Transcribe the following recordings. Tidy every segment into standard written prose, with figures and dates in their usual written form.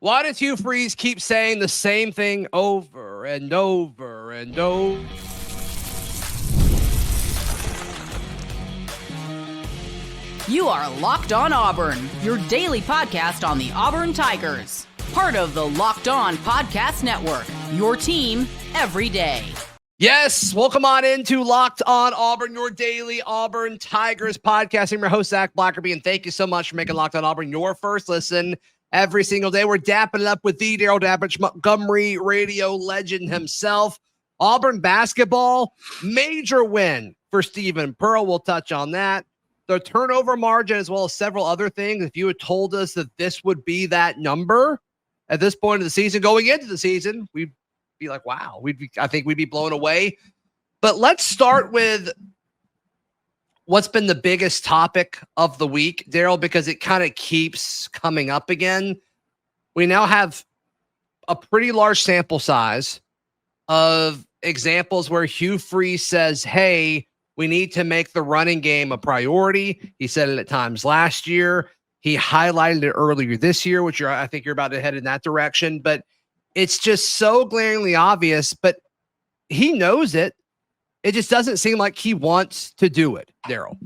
Why does Hugh Freeze keep saying the same thing over and over and over? You are Locked On Auburn, your daily podcast on the Auburn Tigers. Part of the Locked On Podcast Network, your team every day. Yes, welcome on into Locked On Auburn, your daily Auburn Tigers podcast. I'm your host, Zac Blackerby, and thank you so much for making Locked On Auburn your first listen every single day. We're dapping it up with the Darrell Dapprich, Montgomery radio legend himself. Auburn basketball, major win for Stephen Pearl. We'll touch on that. The turnover margin, as well as several other things. If you had told us that this would be that number at this point of the season, going into the season, we'd be like, wow, I think we'd be blown away. But let's start with what's been the biggest topic of the week, Darrell, because it kind of keeps coming up again. We now have a pretty large sample size of examples where Hugh Freeze says, hey, we need to make the running game a priority. He said it at times last year. He highlighted it earlier this year, which I think you're about to head in that direction. But it's just so glaringly obvious, but he knows it. It just doesn't seem like he wants to do it, Darrell.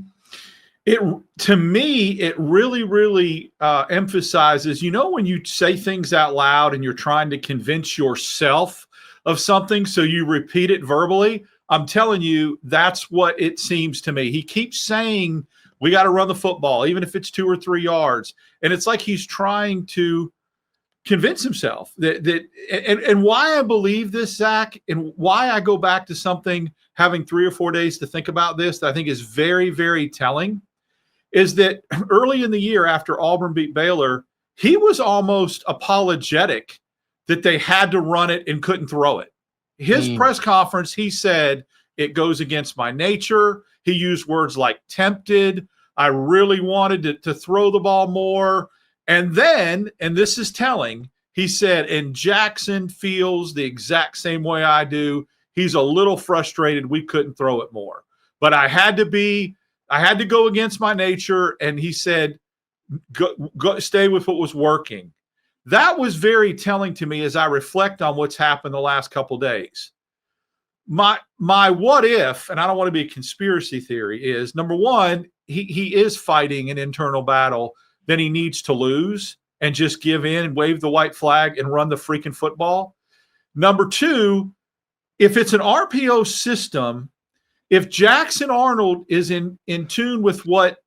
To me, it really emphasizes, when you say things out loud and you're trying to convince yourself of something, so you repeat it verbally. I'm telling you, that's what it seems to me. He keeps saying, we got to run the football, even if it's 2 or 3 yards. And it's like he's trying to convince himself and why I believe this, Zach, and why I go back to something, having 3 or 4 days to think about this, that I think is very, very telling, is that early in the year after Auburn beat Baylor, he was almost apologetic that they had to run it and couldn't throw it. His press conference, he said, it goes against my nature. He used words like tempted. I really wanted to throw the ball more. And then, and this is telling, he said, and Jackson feels the exact same way I do. He's a little frustrated we couldn't throw it more. But I had to go against my nature. And he said, go stay with what was working. That was very telling to me as I reflect on what's happened the last couple days. My what if, and I don't want to be a conspiracy theory, is number one, he is fighting an internal battle that he needs to lose and just give in and wave the white flag and run the freaking football. Number two, if it's an RPO system, if Jackson Arnold is in tune with what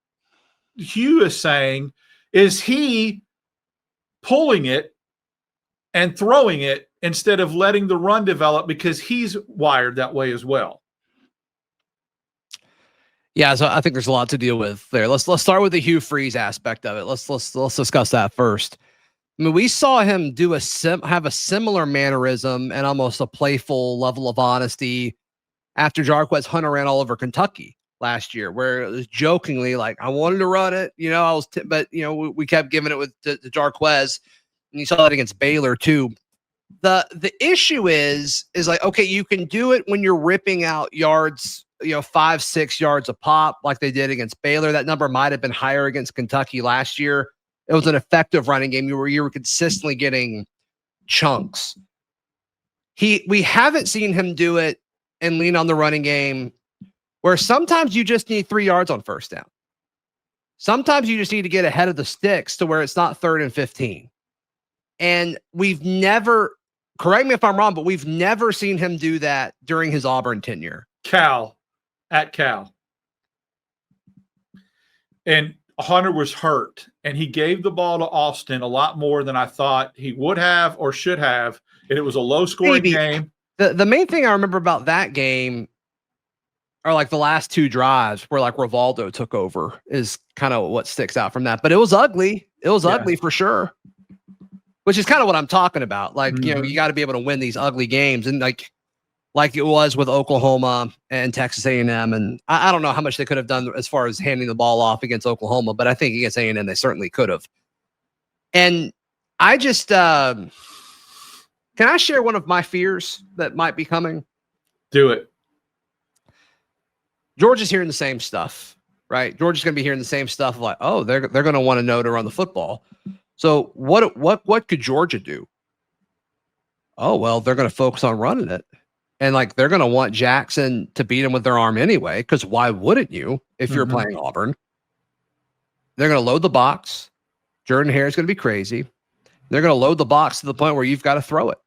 Hugh is saying, is he pulling it and throwing it instead of letting the run develop, because he's wired that way as well? Yeah, so I think there's a lot to deal with there. Let's start with the Hugh Freeze aspect of it. Let's discuss that first. I mean, we saw him do have a similar mannerism and almost a playful level of honesty after Jarquez Hunter ran all over Kentucky last year, where it was jokingly like, I wanted to run it, but we kept giving it to Jarquez, and you saw that against Baylor too. The issue is like, okay, you can do it when you're ripping out yards, 5-6 yards a pop like they did against Baylor. That number might have been higher against Kentucky last year. It was an effective running game. You were consistently getting chunks. We haven't seen him do it and lean on the running game, where sometimes you just need 3 yards on first down. Sometimes you just need to get ahead of the sticks to where it's not 3rd and 15. And we've never, correct me if I'm wrong, but we've never seen him do that during his Auburn tenure. At Cal. And Hunter was hurt, and he gave the ball to Austin a lot more than I thought he would have or should have. And it was a low-scoring game. The main thing I remember about that game are like the last 2 drives where like Rivaldo took over is kind of what sticks out from that. But it was ugly. It was ugly for sure, which is kind of what I'm talking about. Like, you got to be able to win these ugly games. And like it was with Oklahoma and Texas A&M. And I don't know how much they could have done as far as handing the ball off against Oklahoma, but I think against A&M, they certainly could have. And I just, can I share one of my fears that might be coming? Do it. Georgia's hearing the same stuff, right? Georgia's going to be hearing the same stuff of like, oh, they're going to want to know to run the football. So what could Georgia do? Oh, well, they're going to focus on running it. And like, they're going to want Jackson to beat him with their arm anyway, because why wouldn't you if you're playing Auburn? They're going to load the box. Jordan Hare is going to be crazy. They're going to load the box to the point where you've got to throw it.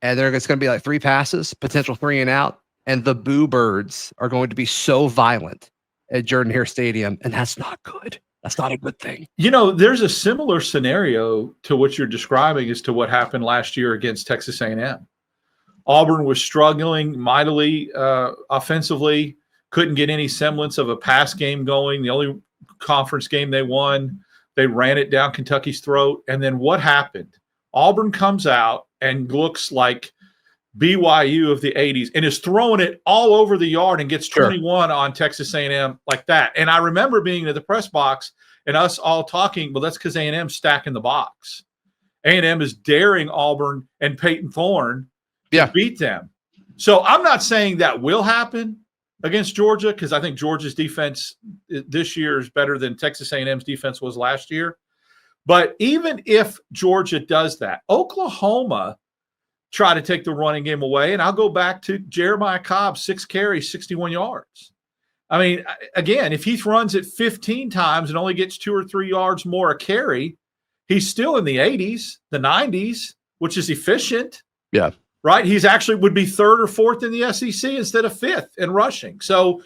And it's going to be like 3 passes, potential 3 and out. And the Boo Birds are going to be so violent at Jordan Hare Stadium. And that's not good. That's not a good thing. You know, there's a similar scenario to what you're describing as to what happened last year against Texas A&M. Auburn was struggling mightily offensively, couldn't get any semblance of a pass game going. The only conference game they won, they ran it down Kentucky's throat. And then what happened? Auburn comes out and looks like BYU of the 80s and is throwing it all over the yard and gets 21 on Texas A&M like that. And I remember being in the press box and us all talking, well, that's because A&M's stacking the box. A&M is daring Auburn and Peyton Thorne to beat them. So I'm not saying that will happen against Georgia, because I think Georgia's defense this year is better than Texas A&M's defense was last year. But even if Georgia does that, Oklahoma try to take the running game away, and I'll go back to Jeremiah Cobb, 6 carries, 61 yards. I mean, again, if he runs it 15 times and only gets 2 or 3 yards more a carry, he's still in the 80s, the 90s, which is efficient. Yeah. Right? He's actually would be 3rd or 4th in the SEC instead of 5th in rushing. So,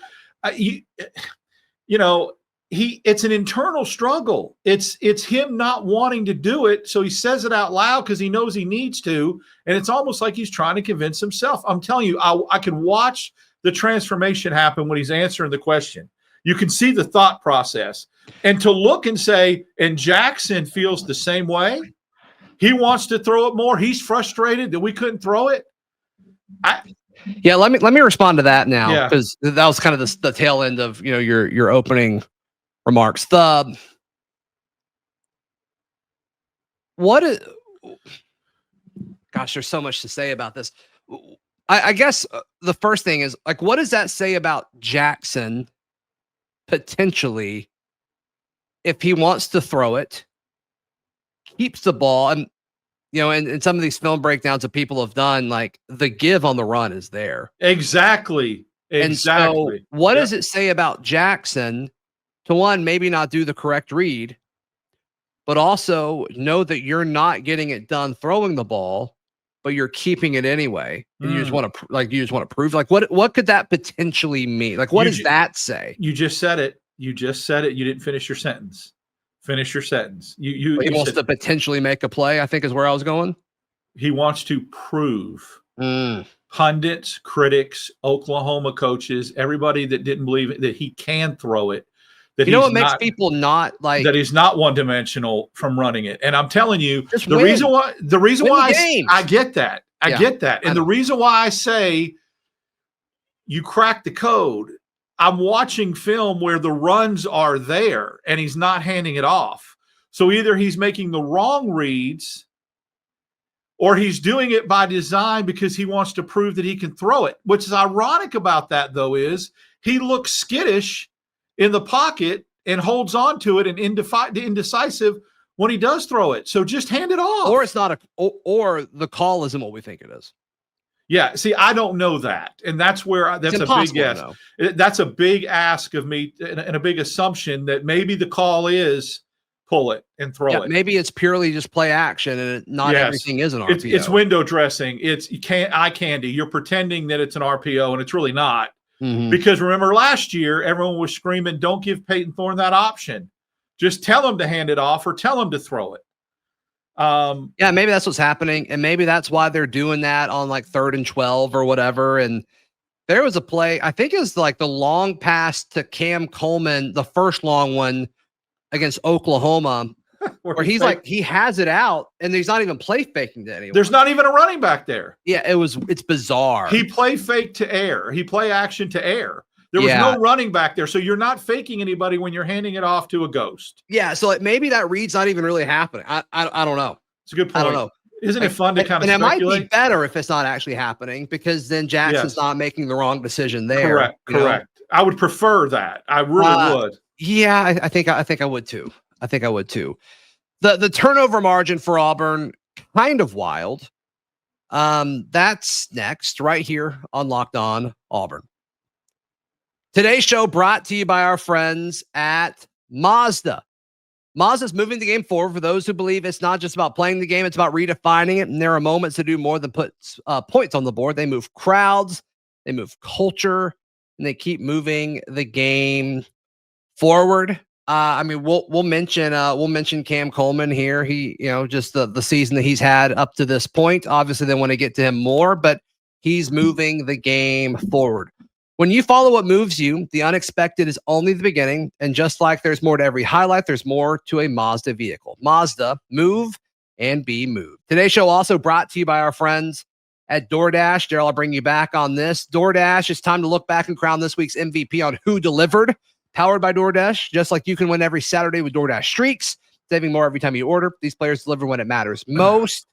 it's an internal struggle. It's him not wanting to do it. So he says it out loud because he knows he needs to. And it's almost like he's trying to convince himself. I'm telling you, I can watch the transformation happen when he's answering the question. You can see the thought process. And to look and say, and Jackson feels the same way. He wants to throw it more. He's frustrated that we couldn't throw it. Let me respond to that now, because that was kind of the tail end of your opening remarks. There's so much to say about this. I guess the first thing is, like, what does that say about Jackson potentially if he wants to throw it, keeps the ball, and and some of these film breakdowns that people have done, like, the give on the run is there. Exactly. And so what does it say about Jackson to, one, maybe not do the correct read, but also know that you're not getting it done throwing the ball, but you're keeping it anyway. And you just want to prove, like, what could that potentially mean? Like, what does that say? You just said it. You didn't finish your sentence. Finish your sentence. He wants to potentially make a play, I think, is where I was going. He wants to prove. Pundits, critics, Oklahoma coaches, everybody that didn't believe that he can throw it. That what makes people not like that he's not one-dimensional from running it. And I'm telling you, the reason why I get that. I get that. And the reason why I say you crack the code, I'm watching film where the runs are there and he's not handing it off. So either he's making the wrong reads or he's doing it by design because he wants to prove that he can throw it. What's ironic about that, though, is he looks skittish in the pocket and holds on to it and indecisive when he does throw it. So just hand it off. Or it's not or the call isn't what we think it is. Yeah, see, I don't know that. And that's where that's a big guess. That's a big ask of me and a big assumption that maybe the call is pull it and throw it. Maybe it's purely just play action and not everything is an RPO. It's window dressing. It's eye candy. You're pretending that it's an RPO and it's really not. Because remember last year, everyone was screaming, don't give Peyton Thorne that option. Just tell him to hand it off or tell him to throw it. Maybe that's what's happening. And maybe that's why they're doing that on like 3rd and 12 or whatever. And there was a play, I think it was like the long pass to Cam Coleman, the first long one against Oklahoma, where he's like, he has it out and he's not even play faking to anyone. There's not even a running back there. Yeah, it's bizarre. He play fake to air. He play action to air. There was no running back there. So you're not faking anybody when you're handing it off to a ghost. Yeah. So maybe that read's not even really happening. I don't know. It's a good point. I don't know. Isn't it fun to kind of speculate? And it might be better if it's not actually happening, because then Jackson's not making the wrong decision there. Correct. I would prefer that. I really would. Yeah, I think I would too. The turnover margin for Auburn, kind of wild. That's next, right here on Locked On Auburn. Today's show brought to you by our friends at Mazda. Mazda's moving the game forward for those who believe it's not just about playing the game, it's about redefining it. And there are moments to do more than put points on the board. They move crowds, they move culture, and they keep moving the game forward. We'll mention Cam Coleman here. He, just the season that he's had up to this point. Obviously, they want to get to him more, but he's moving the game forward. When you follow what moves you, the unexpected is only the beginning. And just like there's more to every highlight, there's more to a Mazda vehicle. Mazda, move and be moved. Today's show also brought to you by our friends at DoorDash. Darrell, I'll bring you back on this. DoorDash, it's time to look back and crown this week's MVP on Who Delivered. Powered by DoorDash, just like you can win every Saturday with DoorDash Streaks, saving more every time you order. These players deliver when it matters most.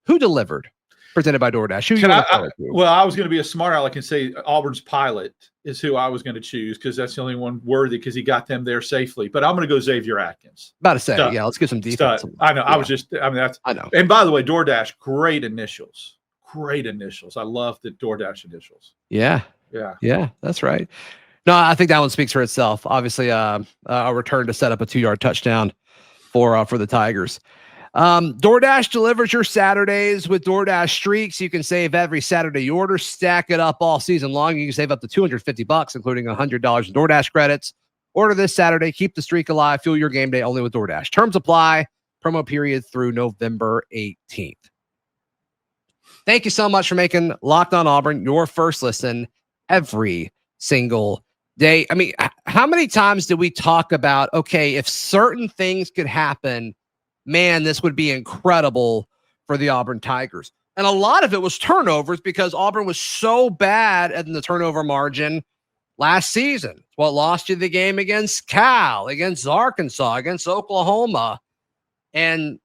Who Delivered? Presented by DoorDash. I was going to be a smart aleck and say Auburn's Pilot is who I was going to choose because that's the only one worthy because he got them there safely. But I'm going to go Xavier Atkins. About to say, let's get some defense. I know. Yeah. I know. And by the way, DoorDash, great initials. Great initials. I love the DoorDash initials. Yeah, that's right. No, I think that one speaks for itself. Obviously, a return to set up a 2-yard touchdown for the Tigers. DoorDash delivers your Saturdays with DoorDash Streaks. You can save every Saturday you order. Stack it up all season long. You can save up to $250, including $100 in DoorDash credits. Order this Saturday. Keep the streak alive. Fuel your game day only with DoorDash. Terms apply. Promo period through November 18th. Thank you so much for making Locked On Auburn your first listen every single day. I mean, how many times did we talk about, okay, if certain things could happen, man, this would be incredible for the Auburn Tigers. And a lot of it was turnovers because Auburn was so bad at the turnover margin last season. It's what lost you the game against Cal, against Arkansas, against Oklahoma. And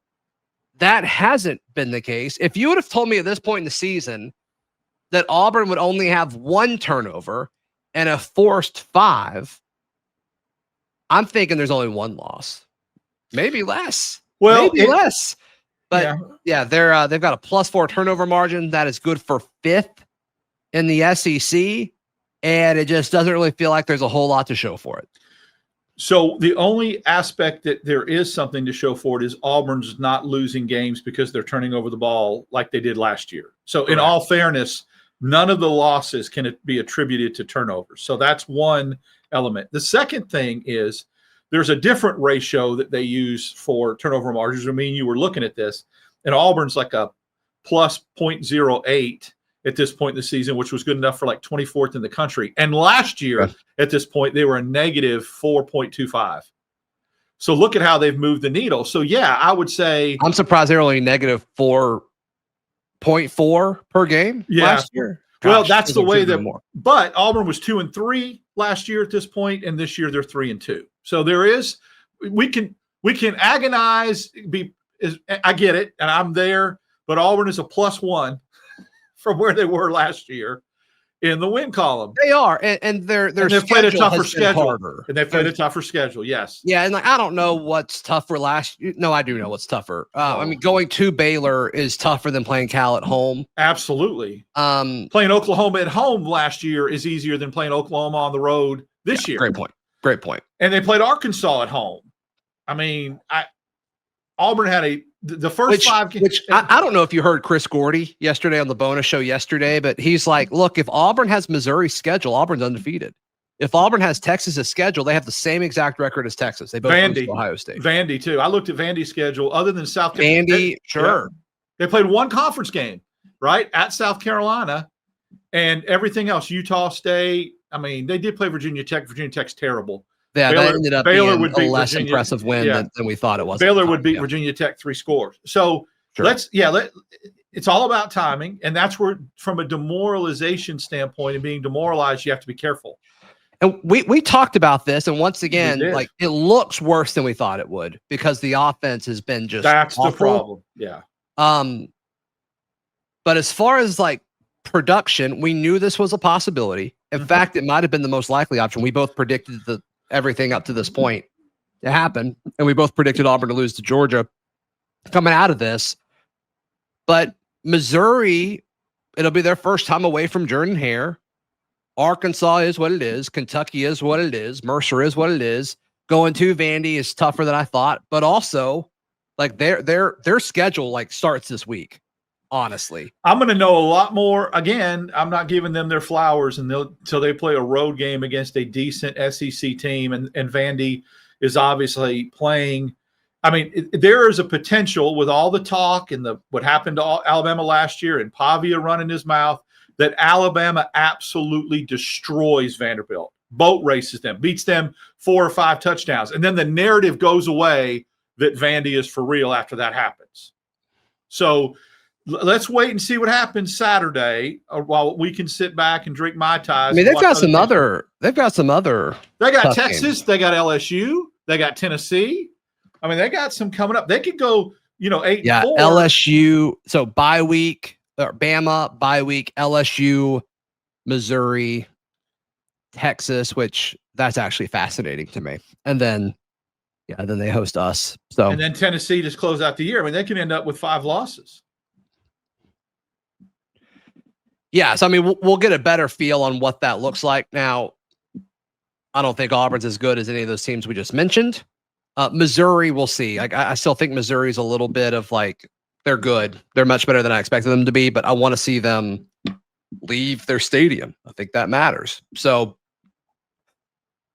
that hasn't been the case. If you would have told me at this point in the season that Auburn would only have 1 turnover and a forced 5, I'm thinking there's only 1 loss, maybe less. Less. But they've got a +4 turnover margin that is good for 5th in the SEC, and it just doesn't really feel like there's a whole lot to show for it. So the only aspect that there is something to show for it is Auburn's not losing games because they're turning over the ball like they did last year. So in all fairness, none of the losses can be attributed to turnovers. So that's one element. The second thing is there's a different ratio that they use for turnover margins. I mean, you were looking at this, and Auburn's like a plus 0.08 at this point in the season, which was good enough for like 24th in the country. And last year at this point, they were a negative 4.25. So look at how they've moved the needle. So yeah, I would say I'm surprised they're only negative 4.4 per game last year. Well, that's the way that. But Auburn was 2-3 last year at this point, and this year they're 3-2. So there is, we can agonize. I get it, and I'm there. But Auburn is a +1 from where they were last year in the win column. They are, and they've played a tougher schedule. Harder. And they've played a tougher schedule. Yes. Yeah, and I don't know what's tougher last year. No, I do know what's tougher. Going to Baylor is tougher than playing Cal at home. Absolutely. Playing Oklahoma at home last year is easier than playing Oklahoma on the road this year. Great point. And they played Arkansas at home. I mean, Auburn had the first 5 games. I don't know if you heard Chris Gordy yesterday on the bonus show yesterday, but he's like, look, if Auburn has Missouri's schedule, Auburn's undefeated. If Auburn has Texas's schedule, they have the same exact record as Texas. They both lose to Ohio State. Vandy, too. I looked at Vandy's schedule. Other than South Carolina. Vandy, sure. They played 1 conference game, right, at South Carolina. And everything else, Utah State. I mean, they did play Virginia Tech. Virginia Tech's terrible. Yeah, that ended up being a less impressive win than we thought it was. Baylor would beat Virginia Tech 3 scores. So it's all about timing. And that's where, from a demoralization standpoint and being demoralized, you have to be careful. And we talked about this. And once again, like, it looks worse than we thought it would because the offense has been just that's awful. The problem. Yeah. But as far as like production, we knew this was a possibility. In fact, it might have been the most likely option. We both predicted everything up to this point. to happen. And we both predicted Auburn to lose to Georgia coming out of this. But Missouri, it'll be their first time away from Jordan-Hare. Arkansas is what it is. Kentucky is what it is. Mercer is what it is. Going to Vandy is tougher than I thought, but also like their schedule like starts this week. Honestly, I'm going to know a lot more. Again, I'm not giving them their flowers until they play a road game against a decent SEC team, and Vandy is obviously playing. I mean, there is a potential with all the talk and what happened to Alabama last year and Pavia running his mouth that Alabama absolutely destroys Vanderbilt, boat races them, beats them 4 or 5 touchdowns. And then the narrative goes away that Vandy is for real after that happens. So let's wait and see what happens Saturday while we can sit back and drink Mai Tais. I mean, they've got some other. They got Texas, games. They got LSU, they got Tennessee. I mean, they got some coming up. They could go, 8-4. LSU. So bye week, or Bama, bye week, LSU, Missouri, Texas, which that's actually fascinating to me. And then, then they host us. So and then Tennessee just close out the year. I mean, they can end up with 5 losses. Yeah, so I mean, we'll get a better feel on what that looks like. Now, I don't think Auburn's as good as any of those teams we just mentioned. Missouri, we'll see. Like, I still think Missouri's a little bit of like, they're good. They're much better than I expected them to be, but I want to see them leave their stadium. I think that matters. So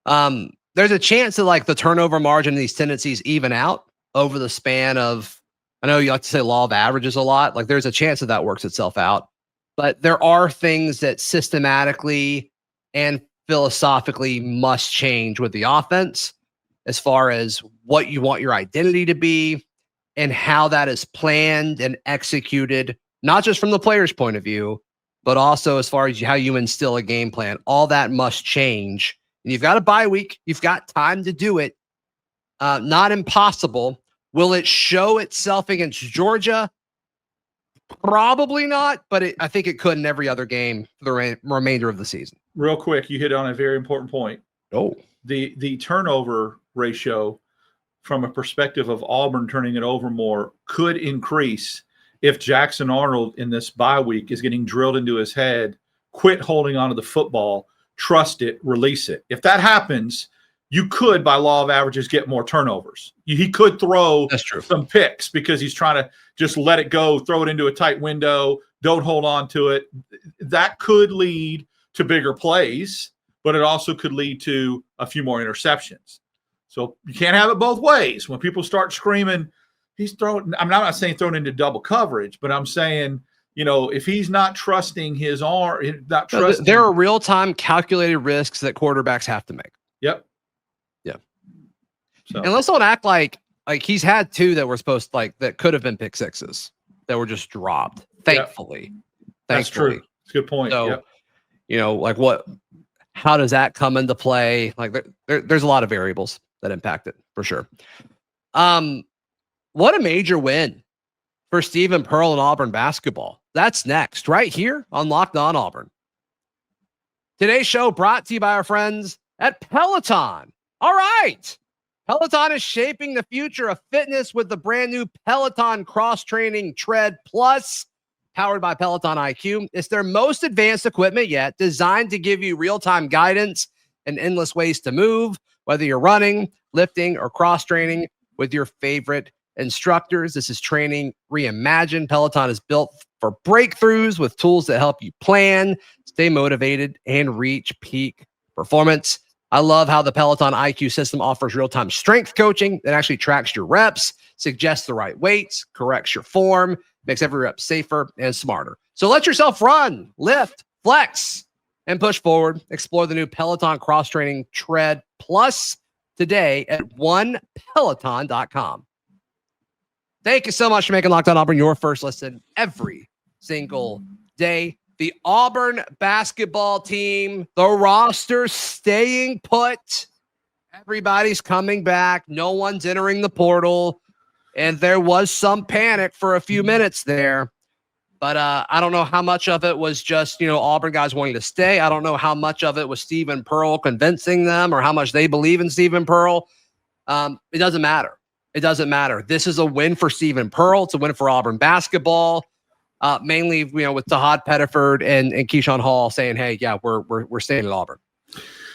there's a chance that like the turnover margin and these tendencies even out over the span of, I know you like to say law of averages a lot. Like there's a chance that works itself out. But there are things that systematically and philosophically must change with the offense as far as what you want your identity to be and how that is planned and executed, not just from the player's point of view, but also as far as how you instill a game plan. All that must change. And you've got a bye week. You've got time to do it. Not impossible. Will it show itself against Georgia? Probably not, but I think it could in every other game for the remainder of the season. Real quick, you hit on a very important point. Oh, the turnover ratio from a perspective of Auburn turning it over more could increase if Jackson Arnold in this bye week is getting drilled into his head, quit holding onto the football, trust it, release it. If that happens, you could, by law of averages, get more turnovers. He could throw some picks because he's trying to just let it go, throw it into a tight window, don't hold on to it. That could lead to bigger plays, but it also could lead to a few more interceptions. So you can't have it both ways. When people start screaming, he's throwing – I'm not saying thrown into double coverage, but I'm saying – if he's not trusting his arm, not trusting. There are real-time calculated risks that quarterbacks have to make. Yep. Yeah. So. And let's not act like he's had 2 that were supposed to that could have been pick sixes that were just dropped. Thankfully. Yep. That's true. It's a good point. So, how does that come into play? Like there's a lot of variables that impact it for sure. What a major win for Stephen Pearl and Auburn basketball. That's next, right here on Locked On Auburn. Today's show brought to you by our friends at Peloton. All right. Peloton is shaping the future of fitness with the brand new Peloton Cross Training Tread Plus, powered by Peloton IQ. It's their most advanced equipment yet, designed to give you real-time guidance and endless ways to move, whether you're running, lifting, or cross-training with your favorite instructors. This is training reimagined. Peloton is built for breakthroughs with tools that help you plan, stay motivated, and reach peak performance. I love how the Peloton IQ system offers real-time strength coaching that actually tracks your reps, suggests the right weights, corrects your form, makes every rep safer and smarter. So let yourself run, lift, flex, and push forward. Explore the new Peloton Cross Training Tread Plus today at onepeloton.com. Thank you so much for making Locked On Auburn your first listen every single day. The Auburn basketball team, the roster staying put. Everybody's coming back. No one's entering the portal. And there was some panic for a few minutes there. But I don't know how much of it was just, Auburn guys wanting to stay. I don't know how much of it was Stephen Pearl convincing them or how much they believe in Stephen Pearl. It doesn't matter. It doesn't matter. This is a win for Stephen Pearl. It's a win for Auburn basketball. Mainly, with Tahad Pettiford and Keyshawn Hall saying, "Hey, yeah, we're staying at Auburn."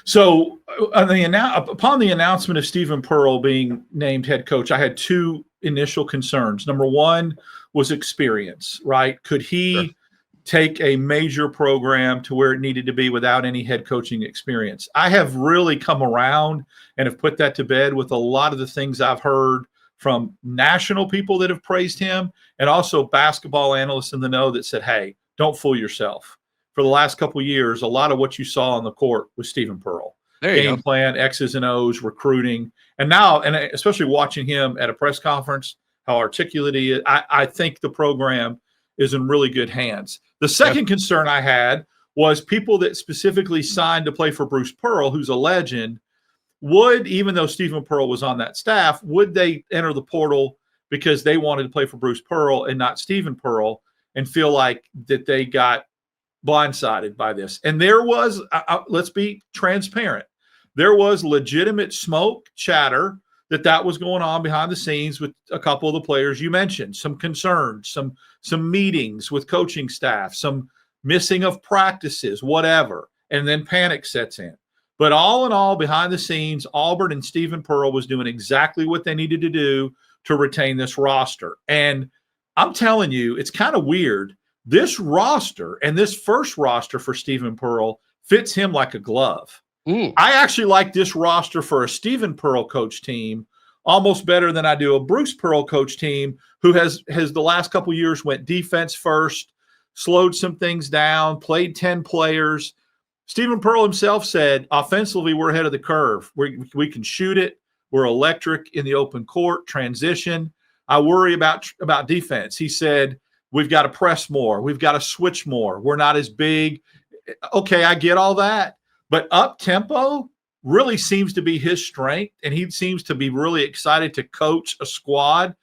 So, upon the announcement of Stephen Pearl being named head coach, I had two initial concerns. Number one was experience, right? Could he take a major program to where it needed to be without any head coaching experience? I have really come around and have put that to bed with a lot of the things I've heard from national people that have praised him, and also basketball analysts in the know that said, hey, don't fool yourself. For the last couple of years, a lot of what you saw on the court was Stephen Pearl. Game plan, X's and O's, recruiting. And now, and especially watching him at a press conference, how articulate he is, I think the program is in really good hands. The second concern I had was people that specifically signed to play for Bruce Pearl, who's a legend, would, even though Stephen Pearl was on that staff, would they enter the portal because they wanted to play for Bruce Pearl and not Stephen Pearl, and feel like that they got blindsided by this? And there was, let's be transparent, there was legitimate smoke chatter that was going on behind the scenes with a couple of the players you mentioned, some concerns, some meetings with coaching staff, some missing of practices, whatever, and then panic sets in. But all in all, behind the scenes, Auburn and Stephen Pearl was doing exactly what they needed to do to retain this roster. And I'm telling you, it's kind of weird. This roster and this first roster for Stephen Pearl fits him like a glove. I actually like this roster for a Stephen Pearl coach team almost better than I do a Bruce Pearl coach team, who has the last couple of years went defense first, slowed some things down, played 10 players. Stephen Pearl himself said, offensively, we're ahead of the curve. We can shoot it. We're electric in the open court, transition. I worry about defense. He said, we've got to press more. We've got to switch more. We're not as big. Okay, I get all that. But up-tempo really seems to be his strength, and he seems to be really excited to coach a squad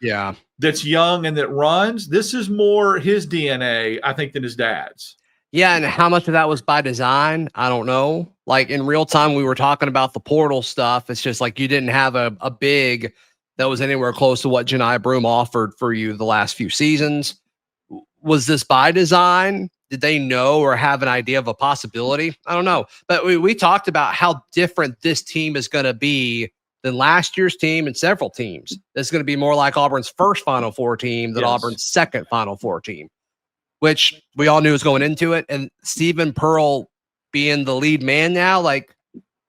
that's young and that runs. This is more his DNA, I think, than his dad's. Yeah, and how much of that was by design, I don't know. Like, in real time, we were talking about the portal stuff. It's just like you didn't have a big that was anywhere close to what Janai Broome offered for you the last few seasons. Was this by design? Did they know or have an idea of a possibility? I don't know. But we talked about how different this team is going to be than last year's team and several teams. This is going to be more like Auburn's first Final Four team than Auburn's second Final Four team, which we all knew was going into it. And Stephen Pearl being the lead man now, like,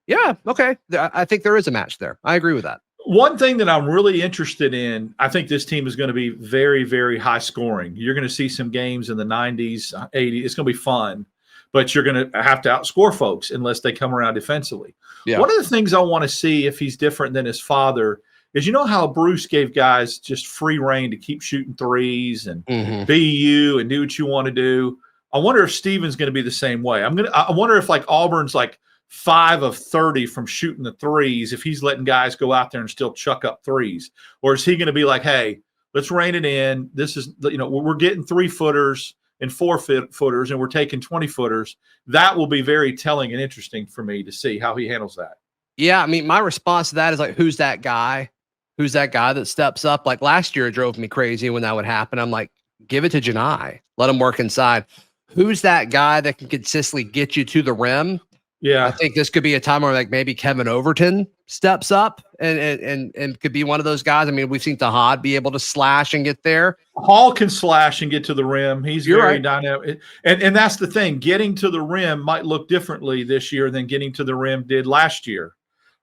yeah, okay. I think there is a match there. I agree with that. One thing that I'm really interested in, I think this team is going to be very, very high scoring. You're going to see some games in the 90s, 80s. It's going to be fun, but you're going to have to outscore folks unless they come around defensively. Yeah. One of the things I want to see if he's different than his father is, you know how Bruce gave guys just free reign to keep shooting threes and be you and do what you want to do. I wonder if Stephen's going to be the same way. I wonder if like Auburn's like 5 of 30 from shooting the threes, if he's letting guys go out there and still chuck up threes, or is he going to be like, hey, let's rein it in. This is, we're getting 3-footers and 4-footers and we're taking 20-footers. That will be very telling and interesting for me to see how he handles that. Yeah. I mean, my response to that is like, who's that guy? Who's that guy that steps up? Like last year, it drove me crazy when that would happen. I'm like, give it to Janai. Let him work inside. Who's that guy that can consistently get you to the rim? Yeah, I think this could be a time where like maybe Kevin Overton steps up and could be one of those guys. I mean, we've seen Tahad be able to slash and get there. Hall can slash and get to the rim. He's very dynamic. And that's the thing. Getting to the rim might look differently this year than getting to the rim did last year.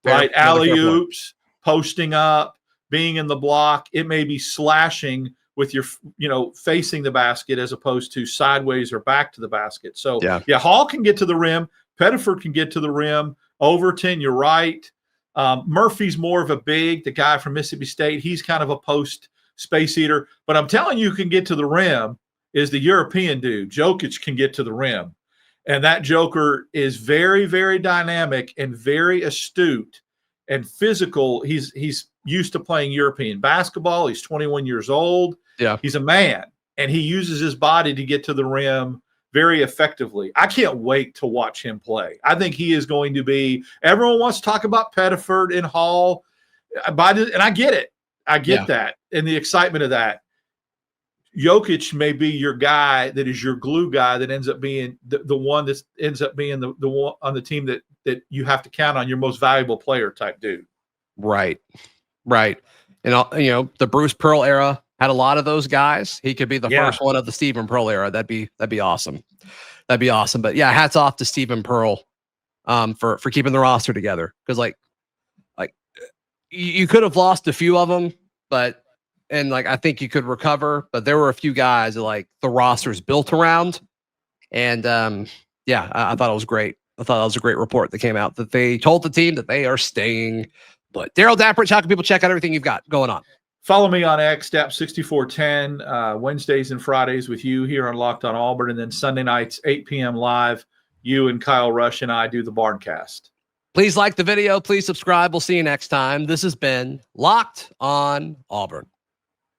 Right? Alley-oops, posting up, being in the block. It may be slashing with your, facing the basket as opposed to sideways or back to the basket. So, yeah, Hall can get to the rim. Pettiford can get to the rim. Overton, you're right. Murphy's more of a big, the guy from Mississippi State. He's kind of a post space eater. But I'm telling you, can get to the rim is the European dude. Jokic can get to the rim. And that Joker is very, very dynamic and very astute and physical. He's used to playing European basketball. He's 21 years old. Yeah. He's a man. And he uses his body to get to the rim very effectively. I can't wait to watch him play. I think he is going to be – everyone wants to talk about Pettiford and Hall. And I get it. I get that and the excitement of that. Jokic may be your guy that is your glue guy that ends up being the one that ends up being the one on the team that you have to count on, your most valuable player type dude. Right. And the Bruce Pearl era had a lot of those guys. He could be the first one of the Stephen Pearl era. That'd be awesome. But yeah, hats off to Stephen Pearl for keeping the roster together. Because like you could have lost a few of them, but I think you could recover. But there were a few guys that the roster's built around. And I thought it was great. I thought that was a great report that came out that they told the team that they are staying. But Darrell Dapprich, how can people check out everything you've got going on? Follow me on X, Dap6410, Wednesdays and Fridays with you here on Locked on Auburn. And then Sunday nights, 8 p.m. live, you and Kyle Rush and I do the Barncast. Please like the video. Please subscribe. We'll see you next time. This has been Locked on Auburn.